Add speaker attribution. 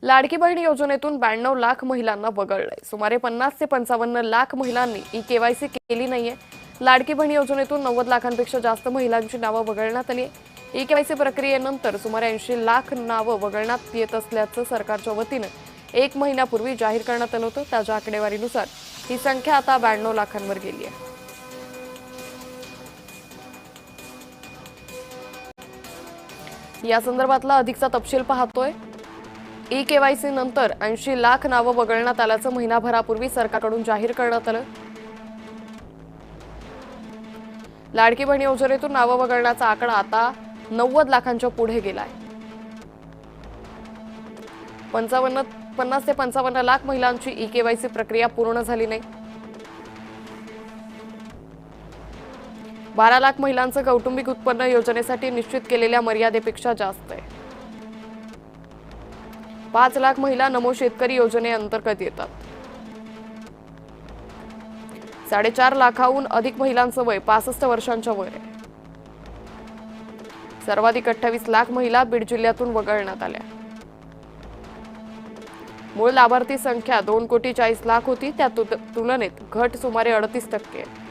Speaker 1: लाडकी बहीण योजनेतून 92 लाख महिलांना वगळलंय। सुमारे 50 ते 55 लाख महिलांनी ई-केवायसी केली नाहीये। लाडकी बहीण योजनेतून 90 लाखांपेक्षा जास्त महिलांची नावं वगळण्यात आली। ई-केवायसी प्रक्रियेनंतर सुमारे 80 लाख नावं वगळण्यात येत असल्याचं सरकारच्या वतीनं 1 महिन्यापूर्वी जाहीर करण्यात आलं होतं। त्याच्या आकडेवारीनुसार ही संख्या आता 92 लाखांवर गेली आहे। या संदर्भातला अधिकचा तपशील पाहतोय। ई-केवायसी नंतर 80 लाख नावं वगळण्यात आल्याचं महिनाभरापूर्वी सरकारकडून जाहीर करण्यात आलं। लाडकी बहीण योजनेतून नावं वगळण्याचा आकडा आता 90 लाखांच्या पुढे गेलाय। 50 ते 55 लाख महिलांची ई-केवायसी प्रक्रिया पूर्ण झाली नाही। 12 लाख महिलांचं कौटुंबिक उत्पन्न योजनेसाठी निश्चित केलेल्या मर्यादेपेक्षा जास्त आहे। 5 लाख महिला नमो शेतकरी योजनेअंतर्गत येतात। 4.5 लाखाहून अधिक महिलांचं वय 65 वर्षांच्या वर आहे। सर्वाधिक 28 लाख महिला बीड जिल्ह्यातून वगळण्यात आल्या। मूळ लाभार्थी संख्या 2,40,00,000 होती, त्या तुलनेत घट सुमारे 38% आहे।